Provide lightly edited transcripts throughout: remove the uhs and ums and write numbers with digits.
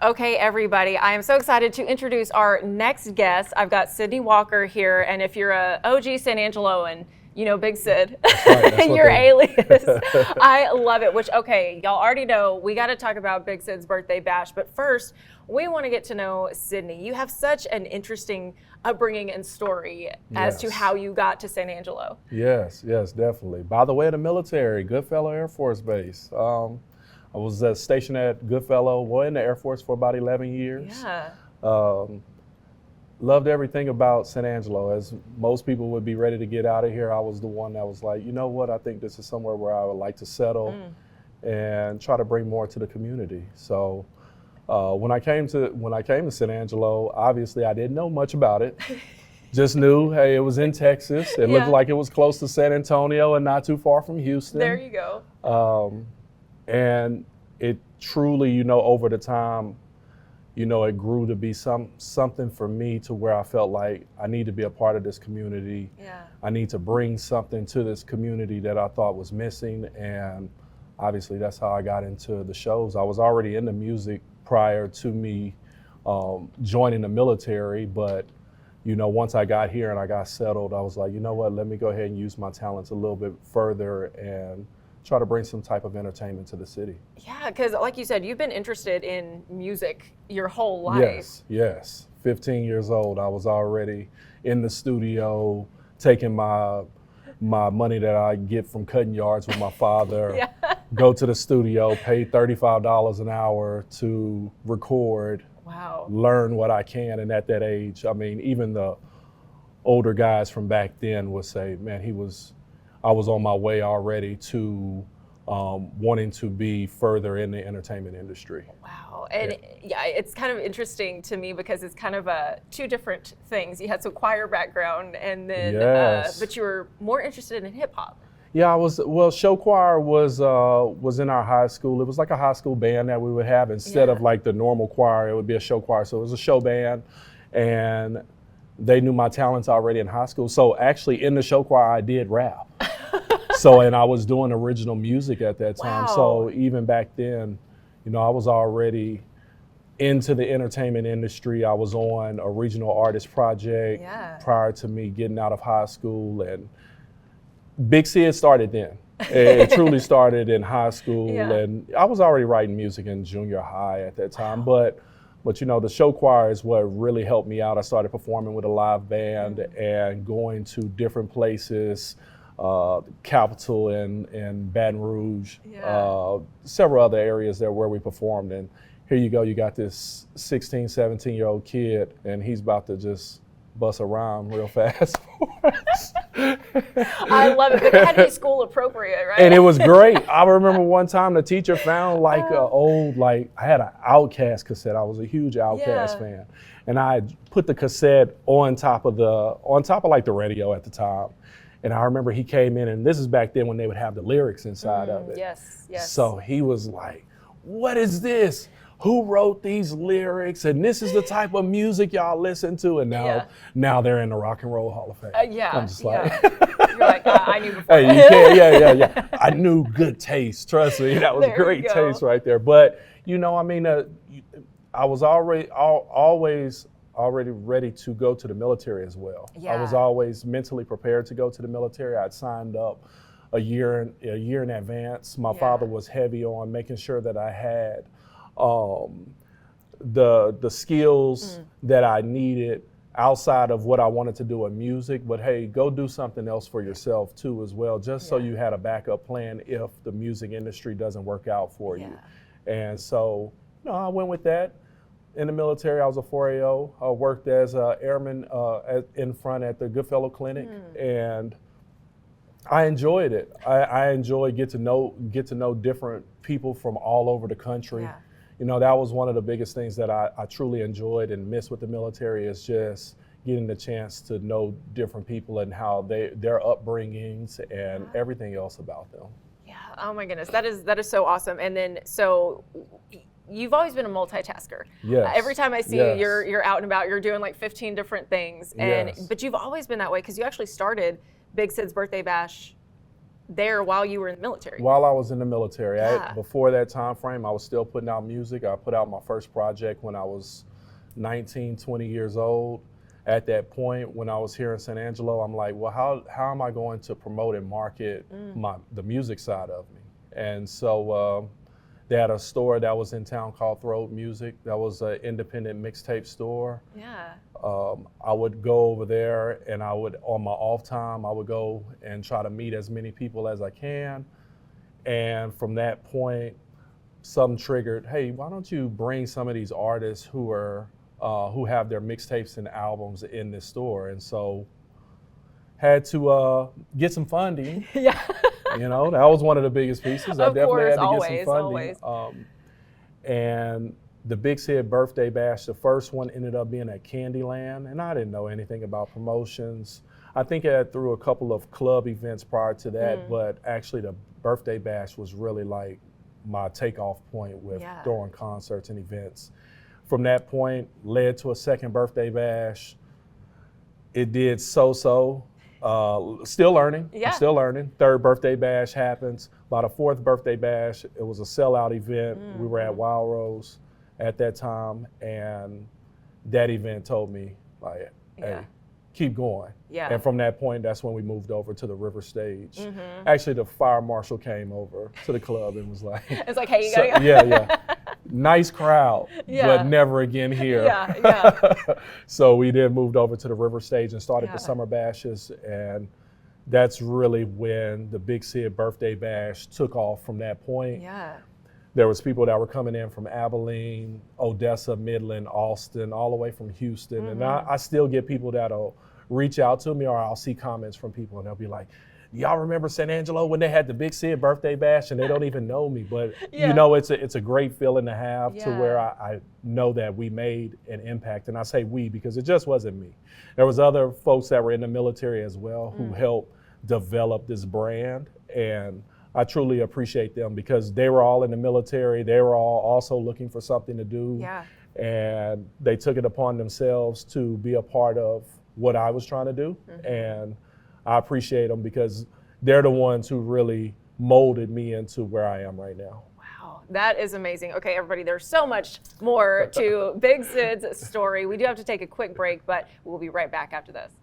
Okay, everybody, I am so excited to introduce our next guest. I've got Sidney Walker here, and if you're a OG San Angelo and you know Big Sid, right, your alias, I love it. Which, okay, y'all already know we got to talk about Big Sid's birthday bash, but first, we want to get to know Sidney. You have such an interesting upbringing and story as to how you got to San Angelo. Yes, definitely. By the way of the military, Goodfellow Air Force Base. I was stationed at Goodfellow, in the Air Force for about 11 years. Yeah. Loved everything about San Angelo. As most people would be ready to get out of here, I was the one that was like, you know what, I think this is somewhere where I would like to settle and try to bring more to the community. So when I came to San Angelo, obviously I didn't know much about it. Just knew, hey, it was in Texas. It looked like it was close to San Antonio and not too far from Houston. There you go. And it truly, over the time, it grew to be something for me to where I felt like I need to be a part of this community. Yeah. I need to bring something to this community that I thought was missing. And obviously that's how I got into the shows. I was already into music prior to me joining the military, but once I got here and I got settled, I was like, you know what, let me go ahead and use my talents a little bit further and try to bring some type of entertainment to the city. Yeah, because like you said, you've been interested in music your whole life. Yes. 15 years old, I was already in the studio, taking my money that I get from cutting yards with my father, go to the studio, pay $35 an hour to record, learn what I can. And at that age, I mean, even the older guys from back then would say, man, I was on my way already to wanting to be further in the entertainment industry. Wow, and it's kind of interesting to me because it's kind of two different things. You had some choir background, and then but you were more interested in hip hop. Yeah, I was. Well, show choir was in our high school. It was like a high school band that we would have instead of like the normal choir. It would be a show choir, so it was a show band, and they knew my talents already in high school. So actually, in the show choir, I did rap. And I was doing original music at that time. Wow. So even back then, I was already into the entertainment industry. I was on a regional artist project prior to me getting out of high school. And Big Sid started then. It truly started in high school. And I was already writing music in junior high at that time. But the show choir is what really helped me out. I started performing with a live band and going to different places, Capitol and Baton Rouge, several other areas there where we performed. And here you go, you got this 16, 17-year-old kid, and he's about to just bust around real fast for us. I love it, but it had to be school appropriate, right? And it was great. I remember one time the teacher found like I had an Outkast cassette. I was a huge Outkast fan. And I put the cassette on top of like the radio at the time. And I remember he came in, and this is back then when they would have the lyrics inside of it. Yes. So he was like, what is this? Who wrote these lyrics? And this is the type of music y'all listen to. And now they're in the Rock and Roll Hall of Fame. I'm just like, you're like, I knew before. Hey, you can't, yeah. I knew good taste. Trust me, that was great taste right there. But I was already ready to go to the military as well. I was always mentally prepared to go to the military. I'd signed up a year in advance. My father was heavy on making sure that I had the skills that I needed outside of what I wanted to do in music. But hey, go do something else for yourself too as well, just so you had a backup plan if the music industry doesn't work out for you. And so I went with that. In the military, I was a 4AO. I worked as an airman in front at the Goodfellow Clinic, and I enjoyed it. I enjoyed get to know different people from all over the country. That was one of the biggest things that I truly enjoyed and missed with the military, is just getting the chance to know different people and how their upbringings and everything else about them. Yeah. Oh my goodness, that is so awesome. And then you've always been a multitasker. Yes. Every time I see you, you're out and about. You're doing like 15 different things, but you've always been that way because you actually started Big Sid's Birthday Bash there while you were in the military. While I was in the military. Yeah. Before that time frame, I was still putting out music. I put out my first project when I was 19, 20 years old. At that point, when I was here in San Angelo, I'm like, well, how am I going to promote and market the music side of me? And so they had a store that was in town called Throat Music. That was an independent mixtape store. Yeah. I would go over there, and I would, on my off time, I would go and try to meet as many people as I can. And from that point, something triggered, hey, why don't you bring some of these artists who have their mixtapes and albums in this store? And so had to get some funding. Yeah. You know, that was one of the biggest pieces. I definitely had to get some funding. Always. And the Big Sid birthday bash, the first one ended up being at Candyland, and I didn't know anything about promotions. I think I had through a couple of club events prior to that, but actually the birthday bash was really like my takeoff point with throwing concerts and events. From that point, led to a second birthday bash. It did so-so. Still learning. Yeah. I'm still learning. Third birthday bash happens. By the fourth birthday bash, it was a sellout event. We were at Wild Rose at that time, and that event told me, like, hey, keep going. Yeah. And from that point, that's when we moved over to the River Stage. Actually, the fire marshal came over to the club and was like, it's like, hey, you gotta go. Yeah. Nice crowd, but never again here. Yeah. So we then moved over to the River Stage and started the summer bashes, and that's really when the Big Sid birthday bash took off from that point. Yeah. There was people that were coming in from Abilene, Odessa, Midland, Austin, all the way from Houston. And I still get people that'll reach out to me, or I'll see comments from people and they'll be like, y'all remember San Angelo when they had the Big Sid birthday bash? And they don't even know me, but you know, it's a great feeling to have to where I know that we made an impact. And I say we because it just wasn't me. There was other folks that were in the military as well who helped develop this brand, and I truly appreciate them because they were all in the military. They were all also looking for something to do. Yeah. And they took it upon themselves to be a part of what I was trying to do. And I appreciate them because they're the ones who really molded me into where I am right now. Wow, that is amazing. Okay, everybody, there's so much more to Big Sid's story. We do have to take a quick break, but we'll be right back after this.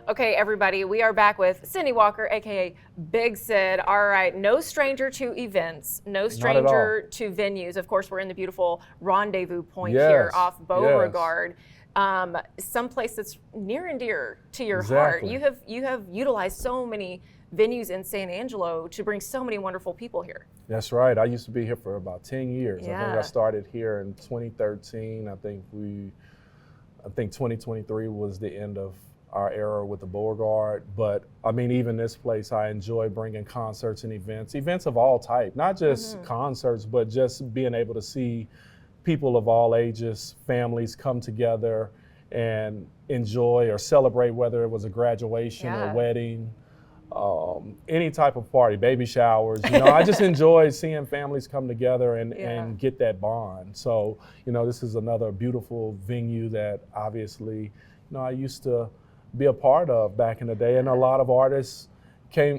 Okay, everybody, we are back with Sidney Walker, aka Big Sid. All right, no stranger to events, no stranger to venues. Of course, we're in the beautiful Rendezvous Point here off Beauregard. Someplace that's near and dear to your heart. You have utilized so many venues in San Angelo to bring so many wonderful people here. That's right. I used to be here for about 10 years. I think I started here in 2013. I think 2023 was the end of our era with the Beauregard. But I mean, even this place, I enjoy bringing concerts and events of all type, not just concerts, but just being able to see people of all ages, families come together and enjoy or celebrate, whether it was a graduation or wedding, any type of party, baby showers. You know, I just enjoy seeing families come together and get that bond. So, you know, this is another beautiful venue that obviously, you know, I used to be a part of back in the day, and a lot of artists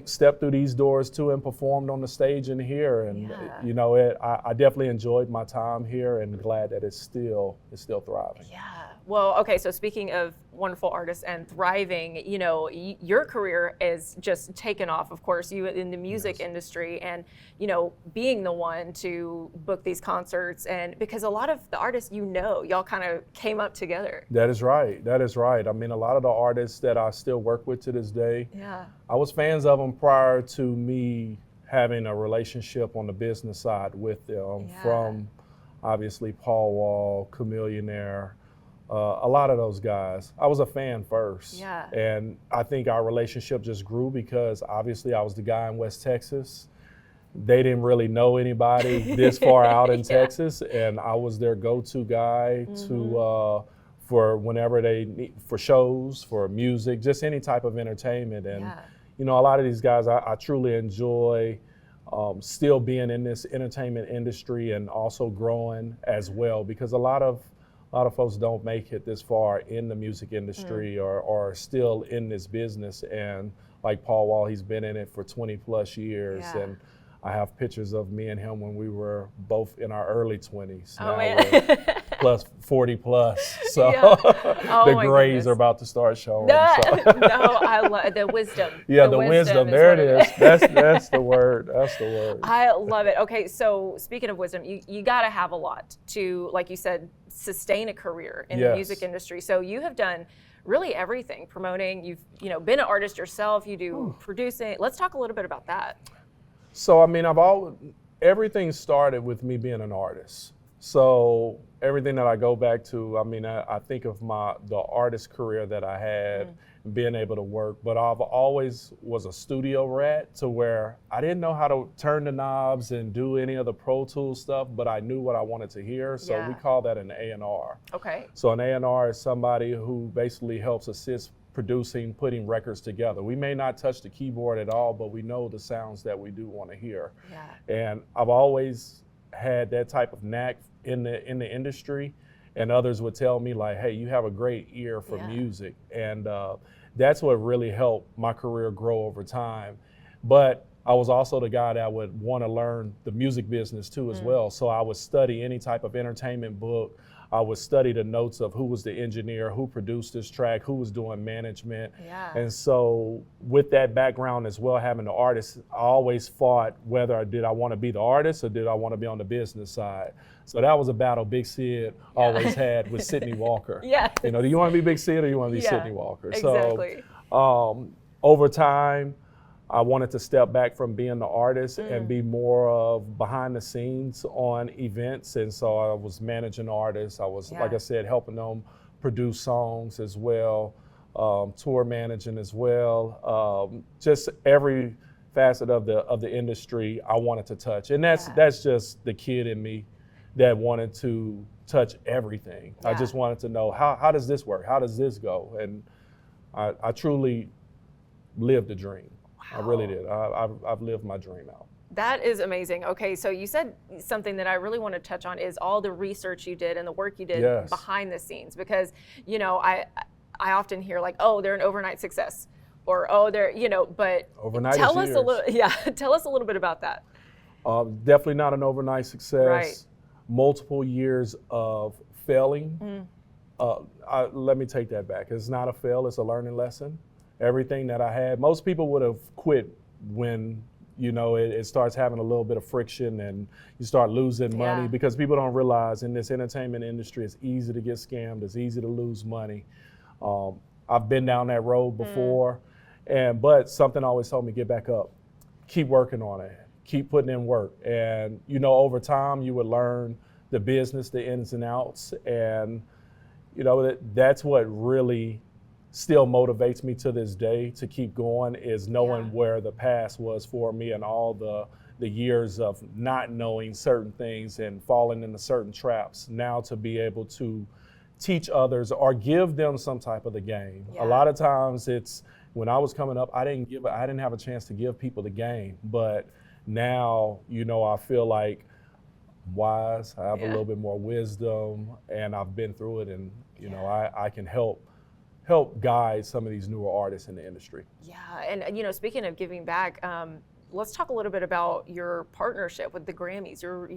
stepped through these doors too and performed on the stage in here, and you know, I definitely enjoyed my time here and glad that it's still thriving. Yeah. Well, okay, so speaking of wonderful artists and thriving, you know, your career is just taken off, of course, you in the music industry, and, you know, being the one to book these concerts, and because a lot of the artists, you know, y'all kind of came up together. That is right. That is right. I mean, a lot of the artists that I still work with to this day, I was fans of them prior to me having a relationship on the business side with them, from obviously Paul Wall, Chameleonaire, a lot of those guys. I was a fan first. And I think our relationship just grew because obviously I was the guy in West Texas. They didn't really know anybody this far out in Texas, and I was their go-to guy for whenever they need, for shows, for music, just any type of entertainment. And you know, a lot of these guys I truly enjoy still being in this entertainment industry and also growing as well, because a lot of folks don't make it this far in the music industry or still in this business. And like Paul Wall, he's been in it for 20 plus years. Yeah. And I have pictures of me and him when we were both in our early 20s. Oh, now man. we're plus 40 plus. So Yeah. Oh, the my grays goodness. are about to start showing. No, So. no, I love the wisdom. Yeah, the wisdom. is There what it is. That's the word. That's the word. I love it. Okay, so speaking of wisdom, you got to have a lot to, like you said, sustain a career in the music industry. So you have done really everything, promoting. You've been an artist yourself. You do producing. Let's talk a little bit about that. So I mean, everything started with me being an artist. So everything that I go back to, I mean, I think of the artist career that I had, being able to work, but I've always was a studio rat to where I didn't know how to turn the knobs and do any of the Pro Tools stuff, but I knew what I wanted to hear. So we call that an A&R. Okay. So an A&R is somebody who basically helps assist producing, putting records together. We may not touch the keyboard at all, but we know the sounds that we do want to hear. Yeah. And I've always had that type of knack in the industry, and others would tell me like, hey, you have a great ear for music. And that's what really helped my career grow over time. But I was also the guy that would want to learn the music business too as well. So I would study any type of entertainment book. I would study the notes of who was the engineer, who produced this track, who was doing management. Yeah. And so with that background as well, having the artist, I always fought whether I want to be the artist or did I want to be on the business side. So that was a battle Big Sid always had with Sidney Walker. Yeah. Do you want to be Big Sid or you want to be Sidney Walker? Exactly. So over time, I wanted to step back from being the artist and be more of behind the scenes on events. And so I was managing artists. I was, like I said, helping them produce songs as well, tour managing as well. Just every facet of the industry I wanted to touch. And that's just the kid in me that wanted to touch everything. I just wanted to know, how does this work? How does this go? And I truly lived the dream. I really did. I've lived my dream out. That is amazing. Okay, so you said something that I really want to touch on is all the research you did and the work you did behind the scenes, because I often hear like, oh, they're an overnight success, or oh, they're but overnight tell us a little, tell us a little bit about that. Definitely not an overnight success. Right. Multiple years of failing. Let me take that back. It's not a fail. It's a learning lesson. Everything that I had, most people would have quit when it starts having a little bit of friction and you start losing money, because people don't realize in this entertainment industry it's easy to get scammed, it's easy to lose money. I've been down that road before, but something always told me, get back up, keep working on it, keep putting in work. And over time you would learn the business, the ins and outs, and that's what really still motivates me to this day to keep going, is knowing where the past was for me and all the years of not knowing certain things and falling into certain traps. Now to be able to teach others or give them some type of the game. A lot of times it's, when I was coming up, I didn't have a chance to give people the game. But now, I feel like I'm wise, I have a little bit more wisdom, and I've been through it, and I can help guide some of these newer artists in the industry. Yeah, and speaking of giving back, let's talk a little bit about your partnership with the Grammys. You're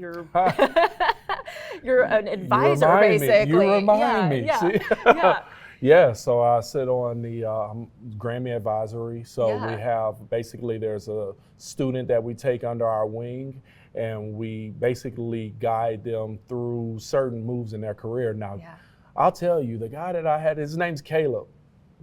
you're an advisor, basically. You remind me. Yeah. Yeah, so I sit on the Grammy advisory. So we have, basically there's a student that we take under our wing, and we basically guide them through certain moves in their career. Now, I'll tell you, the guy that I had, his name's Caleb.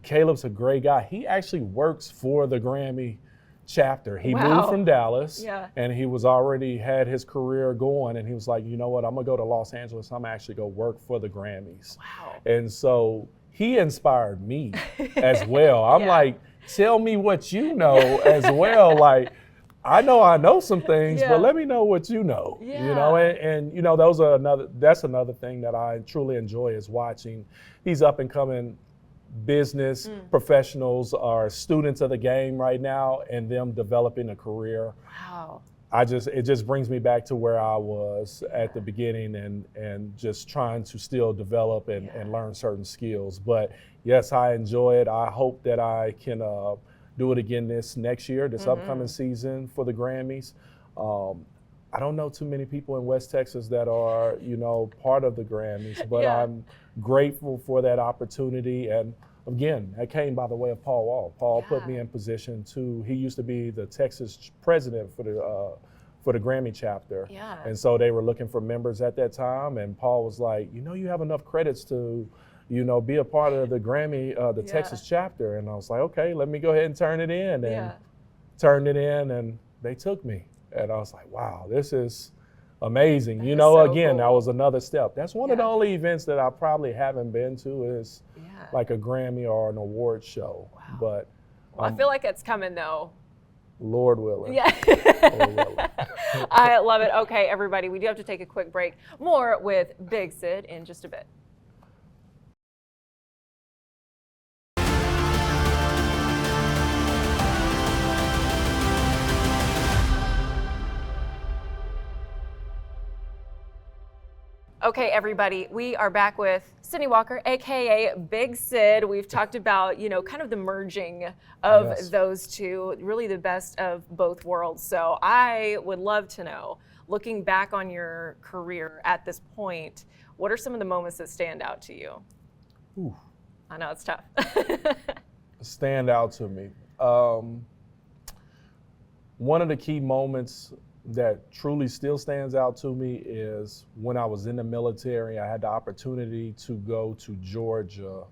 Caleb's a great guy. He actually works for the Grammy chapter. He moved from Dallas, and he was already had his career going, and he was like, you know what, I'm gonna go to Los Angeles. I'm actually gonna work for the Grammys. Wow. And so he inspired me as well. I'm like, tell me what you know as well. Like, I know some things, but let me know what you know. And that's another thing that I truly enjoy, is watching these up and coming business professionals or students of the game right now, and them developing a career. Wow. it just brings me back to where I was at the beginning and just trying to still develop and learn certain skills. But yes, I enjoy it. I hope that I can do it again this upcoming season for the Grammys. I don't know too many people in West Texas that are, part of the Grammys, but I'm grateful for that opportunity. And again, that came by the way of Paul Wall. Paul put me in position he used to be the Texas president for the Grammy chapter. Yeah. And so they were looking for members at that time. And Paul was like, you have enough credits to, be a part of the Grammy, Texas chapter. And I was like, okay, let me go ahead and turn it in. And turned it in, and they took me. And I was like, wow, this is amazing. So again, cool. That was another step. That's one of the only events that I probably haven't been to is like a Grammy or an award show. Wow. But I feel like it's coming though. Lord willing. Yeah. Lord willing. I love it. Okay, everybody, we do have to take a quick break. More with Big Sid in just a bit. Okay, everybody, we are back with Sidney Walker, AKA Big Sid. We've talked about, kind of the merging of those two, really the best of both worlds. So I would love to know, looking back on your career at this point, what are some of the moments that stand out to you? Ooh. I know it's tough. Stand out to me. One of the key moments that truly still stands out to me is when I was in the military. I had the opportunity to go to Georgia.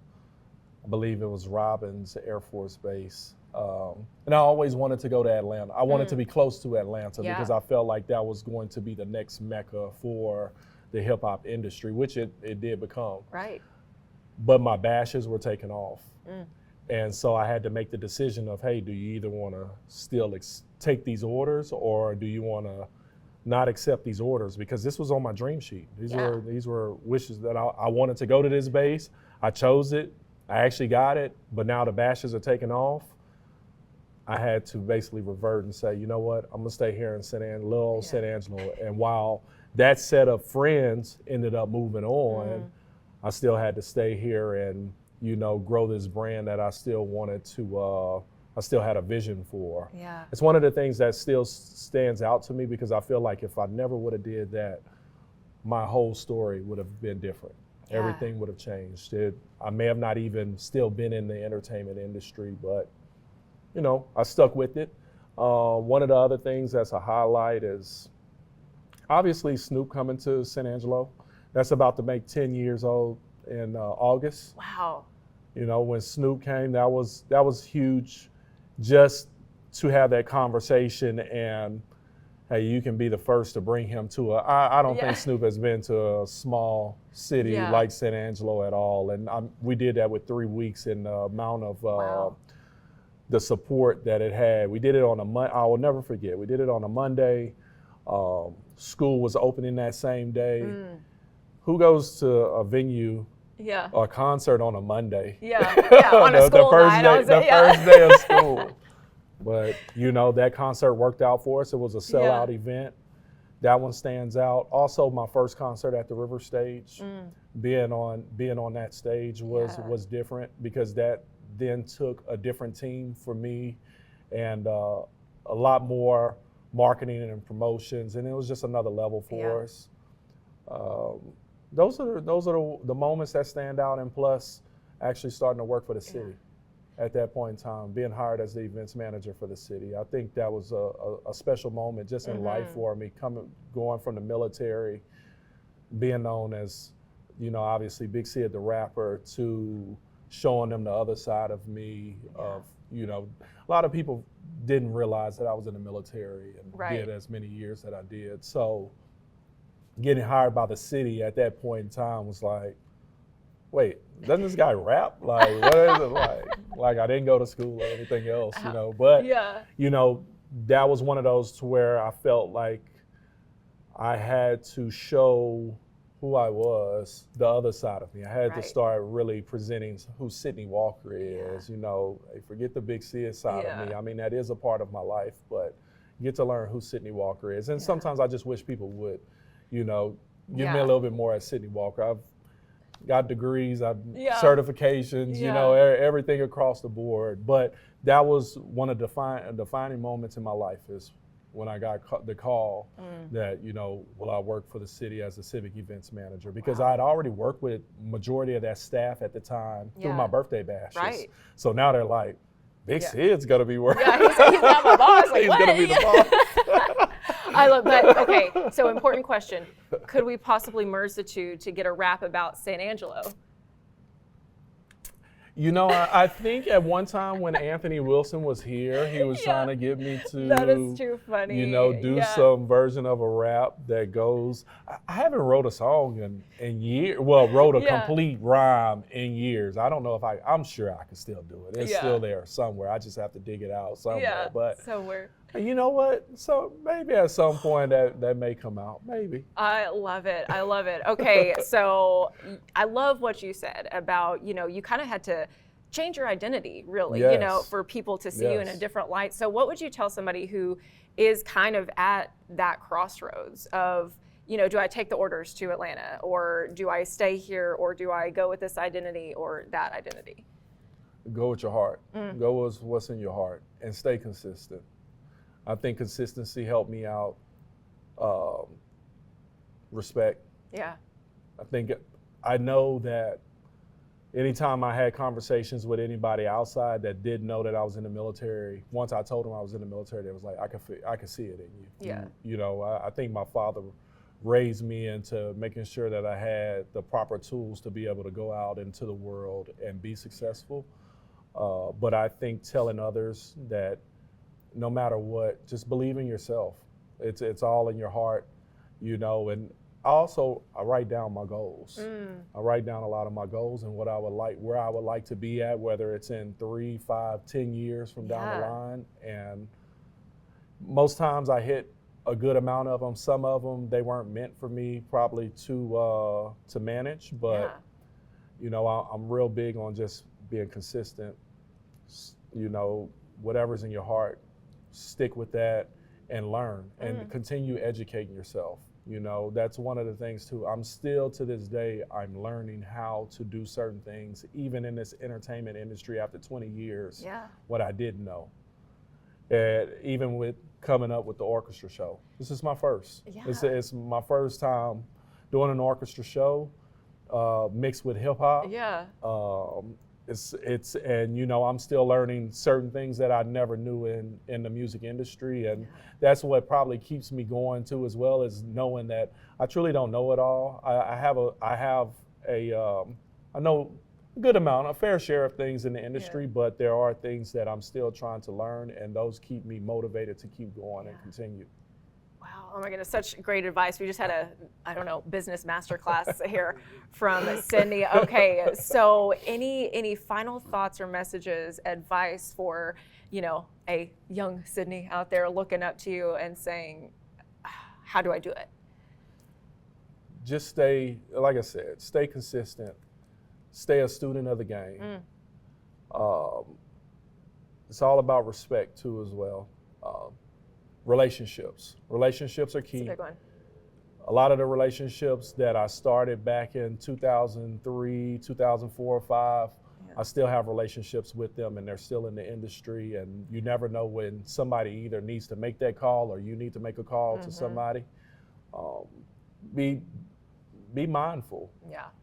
I believe it was Robins Air Force Base. And I always wanted to go to Atlanta. I wanted to be close to Atlanta because I felt like that was going to be the next mecca for the hip hop industry, which it did become. Right. But my bashes were taken off. And so I had to make the decision of, hey, do you either want to still take these orders, or do you want to not accept these orders? Because this was on my dream sheet. These were wishes that I wanted to go to this base. I chose it. I actually got it. But now the bashes are taken off. I had to basically revert and say, you know what? I'm going to stay here in San Angelo. And while that set of friends ended up moving on, I still had to stay here and grow this brand that I still wanted to, I still had a vision for. Yeah. It's one of the things that still stands out to me because I feel like if I never would have did that, my whole story would have been different. Yeah. Everything would have changed. I may have not even still been in the entertainment industry, but I stuck with it. One of the other things that's a highlight is obviously Snoop coming to San Angelo. That's about to make 10 years old in August. Wow. When Snoop came, that was huge, just to have that conversation and hey, you can be the first to bring him to I don't think Snoop has been to a small city like San Angelo at all. And we did that with 3 weeks and the amount of the support that it had. We did it on I will never forget. We did it on a Monday. School was opening that same day. Who goes to a venue or a concert on a Monday? On a school night. The first day of school. But, that concert worked out for us. It was a sellout event. That one stands out. Also, my first concert at the River Stage, being on that stage was different because that then took a different team for me and a lot more marketing and promotions, and it was just another level for us. Those are the moments that stand out, and plus actually starting to work for the city at that point in time, being hired as the events manager for the city. I think that was a special moment just in life for me, going from the military, being known as, obviously Big Sid the rapper, to showing them the other side of me of, a lot of people didn't realize that I was in the military and did as many years that I did. So getting hired by the city at that point in time was like, wait, doesn't this guy rap? Like, what is it like? Like, I didn't go to school or anything else, but, that was one of those to where I felt like I had to show who I was, the other side of me. I had to start really presenting who Sidney Walker is, Hey, forget the Big Sid side of me. I mean, that is a part of my life, but, get to learn who Sidney Walker is. And sometimes I just wish people would, you know, give me a Yeah. little bit more at Sidney Walker. I've got degrees, Yeah. certifications, you Yeah. know, everything across the board. But that was one of the defining moments in my life is when I got the call that, you know, will I work for the city as a civic events manager? Because I had already worked with majority of that staff at the time through my birthday bashes. Right. So now they're like, Big Sid's gonna be working. Yeah, he's not my boss. Like, He's what? gonna be the boss. I love that. Okay, so important question. Could we possibly merge the two to get a rap about San Angelo? You know, I think at one time when Anthony Wilson was here, he was trying to get me to, That is too funny. you know, do some version of a rap that goes. I haven't wrote a song in years. Well, wrote a complete rhyme in years. I don't know if I'm sure I can still do it. It's still there somewhere. I just have to dig it out somewhere. Yeah, But somewhere. you know what? So maybe at some point that may come out. Maybe. I love it. I love it. Okay, so I love what you said about, you know, you kind of had to change your identity, really, you know, for people to see you in a different light. So what would you tell somebody who is kind of at that crossroads of, you know, do I take the orders to Atlanta, or do I stay here, or do I go with this identity or that identity? Go with your heart. Go with what's in your heart and stay consistent. I think consistency helped me out. Respect. Yeah. I know that anytime I had conversations with anybody outside that didn't know that I was in the military, once I told them I was in the military, they was like, I could see it in you. Yeah. You know, I think my father raised me into making sure that I had the proper tools to be able to go out into the world and be successful. But I think telling others that no matter what, just believe in yourself. It's all in your heart, you know. And also, I write down my goals. I write down a lot of my goals and where I would like to be at, whether it's in 3, 5, 10 years from down the line. And most times I hit a good amount of them. Some of them, they weren't meant for me probably to manage, but you know, I'm real big on just being consistent. You know, whatever's in your heart, stick with that and learn and continue educating yourself. You know, that's one of the things too. I'm still to this day, I'm learning how to do certain things, even in this entertainment industry after 20 years, what I didn't know. And even with coming up with the orchestra show, this is my first. It's my first time doing an orchestra show mixed with hip hop. And you know, I'm still learning certain things that I never knew in the music industry, and that's what probably keeps me going too, as well as knowing that I truly don't know it all. I know a good amount, a fair share of things in the industry, but there are things that I'm still trying to learn, and those keep me motivated to keep going and continue. Wow, oh my goodness, such great advice. We just had a, I don't know, business masterclass here from Sidney. Okay, so any final thoughts or messages, advice for, you know, a young Sidney out there looking up to you and saying, how do I do it? Just stay, like I said, stay consistent, stay a student of the game. It's all about respect too as well. Relationships are key. That's a big one. A lot of the relationships that I started back in 2003, 2004 or 5, I still have relationships with them, and they're still in the industry, and you never know when somebody either needs to make that call or you need to make a call to somebody. Be mindful.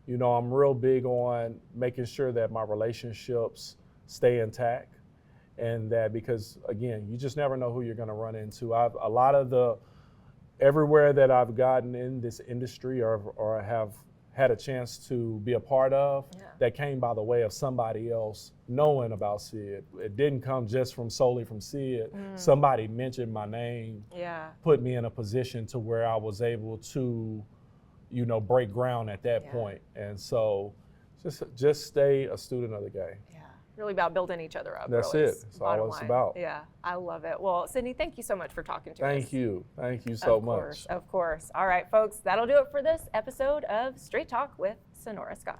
You know, I'm real big on making sure that my relationships stay intact. And that, because again, you just never know who you're going to run into. Everywhere that I've gotten in this industry or have had a chance to be a part of, that came by the way of somebody else knowing about Sid. It didn't come just solely from Sid. Somebody mentioned my name, put me in a position to where I was able to, you know, break ground at that point. And so just stay a student of the game. Really about building each other up. That's really. it. That's all it's about. Yeah, I love it. Well, Sidney, thank you so much for talking to us. Thank you. Thank you so much. Of course. All right, folks, that'll do it for this episode of Straight Talk with Senora Scott.